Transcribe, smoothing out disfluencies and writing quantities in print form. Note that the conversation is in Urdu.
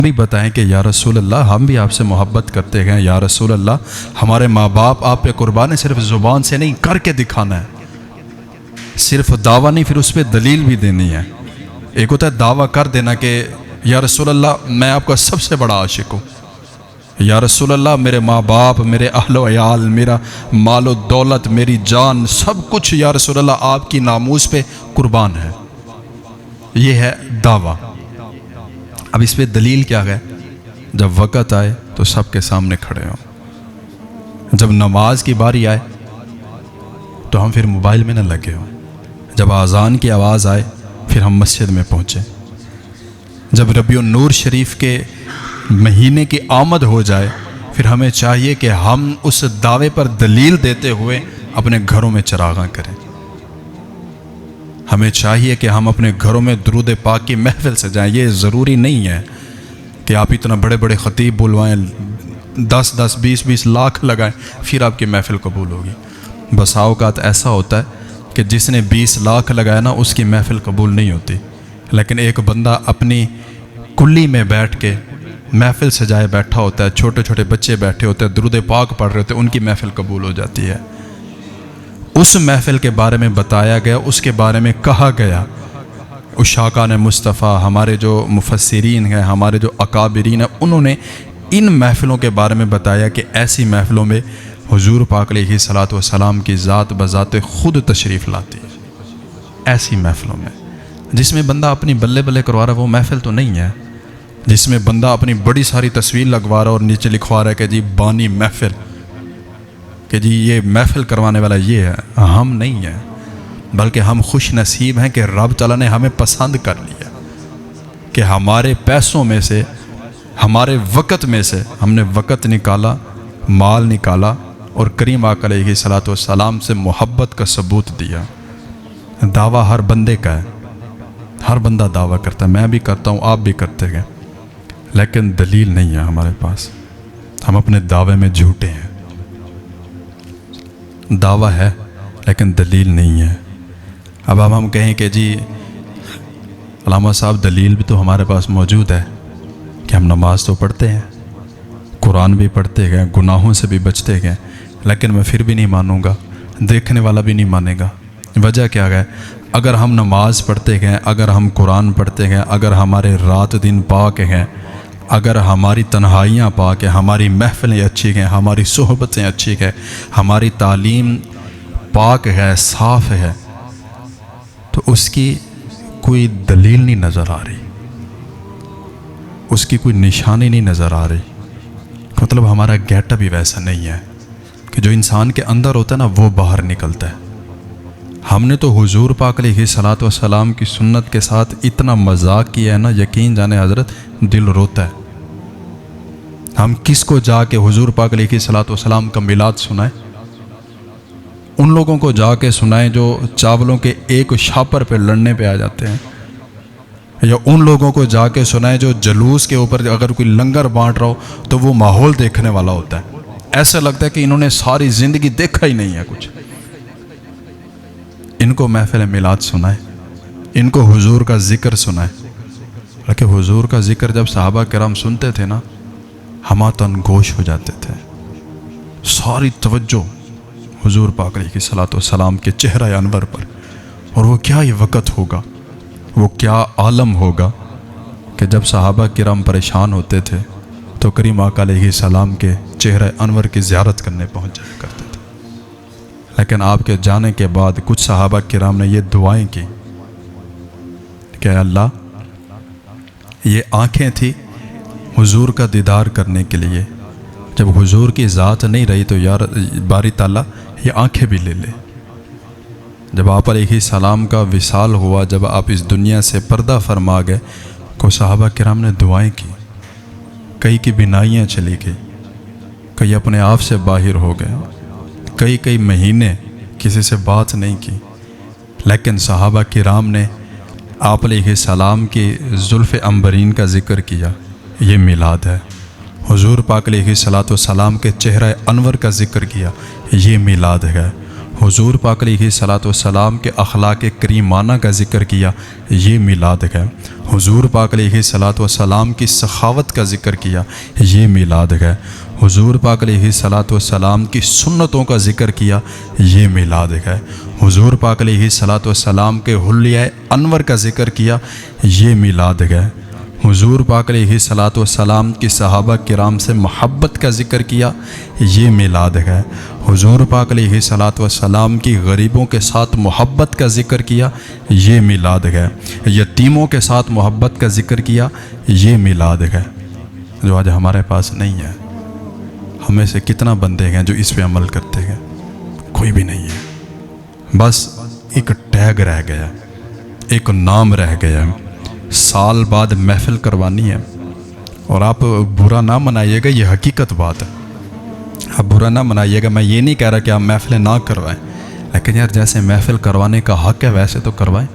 بھی بتائیں کہ یا رسول اللہ ہم بھی آپ سے محبت کرتے ہیں، یا رسول اللہ ہمارے ماں باپ آپ پہ قربان ہے، صرف زبان سے نہیں کر کے دکھانا ہے، صرف دعویٰ نہیں، پھر اس پہ دلیل بھی دینی ہے۔ ایک ہوتا ہے دعویٰ کر دینا کہ یا رسول اللہ میں آپ کا سب سے بڑا عاشق ہوں، یا رسول اللہ میرے ماں باپ، میرے اہل و عیال، میرا مال و دولت، میری جان، سب کچھ یا رسول اللہ آپ کی ناموس پہ قربان ہے، یہ ہے دعویٰ۔ اب اس پہ دلیل کیا ہے؟ جب وقت آئے تو سب کے سامنے کھڑے ہوں، جب نماز کی باری آئے تو ہم پھر موبائل میں نہ لگے ہوں، جب اذان کی آواز آئے پھر ہم مسجد میں پہنچیں، جب ربیع النور شریف کے مہینے کی آمد ہو جائے پھر ہمیں چاہیے کہ ہم اس دعوے پر دلیل دیتے ہوئے اپنے گھروں میں چراغاں کریں۔ ہمیں چاہیے کہ ہم اپنے گھروں میں درود پاک کی محفل سے جائیں۔ یہ ضروری نہیں ہے کہ آپ اتنا بڑے بڑے خطیب بلوائیں، 10 20 لاکھ لگائیں پھر آپ کی محفل قبول ہوگی۔ بسا اوقات ایسا ہوتا ہے کہ جس نے 20 لاکھ لگایا نا اس کی محفل قبول نہیں ہوتی، لیکن ایک بندہ اپنی کلی میں بیٹھ کے محفل سجائے بیٹھا ہوتا ہے، چھوٹے چھوٹے بچے بیٹھے ہوتے ہیں، درود پاک پڑھ رہے ہوتے ہیں، ان کی محفل قبول ہو جاتی ہے۔ اس محفل کے بارے میں بتایا گیا، اس کے بارے میں کہا گیا، عشاقان مصطفیٰ، ہمارے جو مفسرین ہیں، ہمارے جو اکابرین ہیں، انہوں نے ان محفلوں کے بارے میں بتایا کہ ایسی محفلوں میں حضور پاک علیہ الصلوۃ والسلام کی ذات بذات خود تشریف لاتی ہے۔ ایسی محفلوں میں جس میں بندہ اپنی بلے بلے کروا رہا ہے وہ محفل تو نہیں ہے، جس میں بندہ اپنی بڑی ساری تصویر لگوا رہا ہے اور نیچے لکھوا رہا ہے کہ جی بانی محفل، کہ جی یہ محفل کروانے والا یہ ہے۔ ہم نہیں ہیں، بلکہ ہم خوش نصیب ہیں کہ رب تعالیٰ نے ہمیں پسند کر لیا کہ ہمارے پیسوں میں سے، ہمارے وقت میں سے ہم نے وقت نکالا، مال نکالا اور کریم آقا علیہ الصلوۃ والسلام سے محبت کا ثبوت دیا۔ دعویٰ ہر بندے کا ہے، ہر بندہ دعویٰ کرتا ہے، میں بھی کرتا ہوں، آپ بھی کرتے ہیں، لیکن دلیل نہیں ہے ہمارے پاس۔ ہم اپنے دعوے میں جھوٹے ہیں، دعویٰ ہے لیکن دلیل نہیں ہے۔ اب ہم کہیں کہ جی علامہ صاحب دلیل بھی تو ہمارے پاس موجود ہے کہ ہم نماز تو پڑھتے ہیں، قرآن بھی پڑھتے گئے، گناہوں سے بھی بچتے گئے، لیکن میں پھر بھی نہیں مانوں گا، دیکھنے والا بھی نہیں مانے گا۔ وجہ کیا ہے؟ اگر ہم نماز پڑھتے گئے، اگر ہم قرآن پڑھتے گئے، اگر ہمارے رات دن پاک ہیں، اگر ہماری تنہائیاں پاک ہیں، ہماری محفلیں اچھی ہیں، ہماری صحبتیں اچھی ہیں، ہماری تعلیم پاک ہے، صاف ہے، تو اس کی کوئی دلیل نہیں نظر آ رہی، اس کی کوئی نشانی نہیں نظر آ رہی۔ مطلب ہمارا گیٹ اپ ہی ویسا نہیں ہے کہ جو انسان کے اندر ہوتا ہے نا وہ باہر نکلتا ہے۔ ہم نے تو حضور پاک علیہ الصلوۃ والسلام کی سنت کے ساتھ اتنا مذاق کیا ہے نا، یقین جانے حضرت دل روتا ہے۔ ہم کس کو جا کے حضور پاک علیہ الصلوۃ والسلام کا میلاد سنائیں؟ ان لوگوں کو جا کے سنائیں جو چاولوں کے ایک شاپر پہ لڑنے پہ آ جاتے ہیں، یا ان لوگوں کو جا کے سنائیں جو جلوس کے اوپر اگر کوئی لنگر بانٹ رہا ہو تو وہ ماحول دیکھنے والا ہوتا ہے، ایسا لگتا ہے کہ انہوں نے ساری زندگی دیکھا ہی نہیں ہے کچھ۔ ان کو محفل میلاد سنائیں، ان کو حضور کا ذکر سنائیں۔ بلکہ حضور کا ذکر جب صحابہ کرام سنتے تھے نا ہم گوش ہو جاتے تھے، ساری توجہ حضور پاک علیہ الصلوۃ والسلام کے چہرہ انور پر، اور وہ کیا یہ وقت ہوگا، وہ کیا عالم ہوگا کہ جب صحابہ کرام پریشان ہوتے تھے تو کریم آقا علیہ السلام کے چہرہ انور کی زیارت کرنے پہنچ جایا کرتے تھے۔ لیکن آپ کے جانے کے بعد کچھ صحابہ کرام نے یہ دعائیں کی کہ اللہ یہ آنکھیں تھی حضور کا دیدار کرنے کے لیے، جب حضور کی ذات نہیں رہی تو یار باری تعالیٰ یہ آنکھیں بھی لے لے۔ جب آپ علیہ السلام کا وصال ہوا، جب آپ اس دنیا سے پردہ فرما گئے، کو صحابہ کرام نے دعائیں کی، کئی کی بینائیاں چلی گئی، کئی اپنے آپ سے باہر ہو گئے، کئی مہینے کسی سے بات نہیں کی، لیکن صحابہ کرام نے آپ علیہ السلام کی زلف عنبرین کا ذکر کیا، یہ میلاد ہے۔ حضور پاک علیہ الصلوۃ والسلام کے چہرہ انور کا ذکر کیا، یہ میلاد ہے۔ حضور پاک علیہ الصلوۃ والسلام کے اخلاق کریمانہ کا ذکر کیا، یہ میلاد ہے۔ حضور پاک علیہ صلاۃ وسلام کی سخاوت کا ذکر کیا، یہ میلاد ہے۔ حضور پاک علیہ صلاۃ وسلام کی سنتوں کا ذکر کیا، یہ میلاد ہے۔ حضور پاک علیہ صلاۃ وسلام کے حلیہ انور کا ذکر کیا، یہ میلاد ہے۔ حضور پاک علیہ صلاۃ وسلام کی صحابہ کرام سے محبت کا ذکر کیا، یہ میلاد ہے۔ حضور پاک علیہ صلاۃ وسلام کی غریبوں کے ساتھ محبت کا ذکر کیا، یہ میلاد ہے۔ یتیموں کے ساتھ محبت کا ذکر کیا، یہ میلاد ہے، جو آج ہمارے پاس نہیں ہے۔ ہمیں سے کتنا بندے ہیں جو اس پہ عمل کرتے ہیں؟ کوئی بھی نہیں ہے۔ بس ایک ٹیگ رہ گیا، ایک نام رہ گیا۔ سال بعد محفل کروانی ہے، اور آپ برا نہ منائیے گا، یہ حقیقت بات ہے۔ آپ برا نہ منائیے گا، میں یہ نہیں کہہ رہا کہ آپ محفلیں نہ کروائیں، لیکن یار جیسے محفل کروانے کا حق ہے ویسے تو کروائیں۔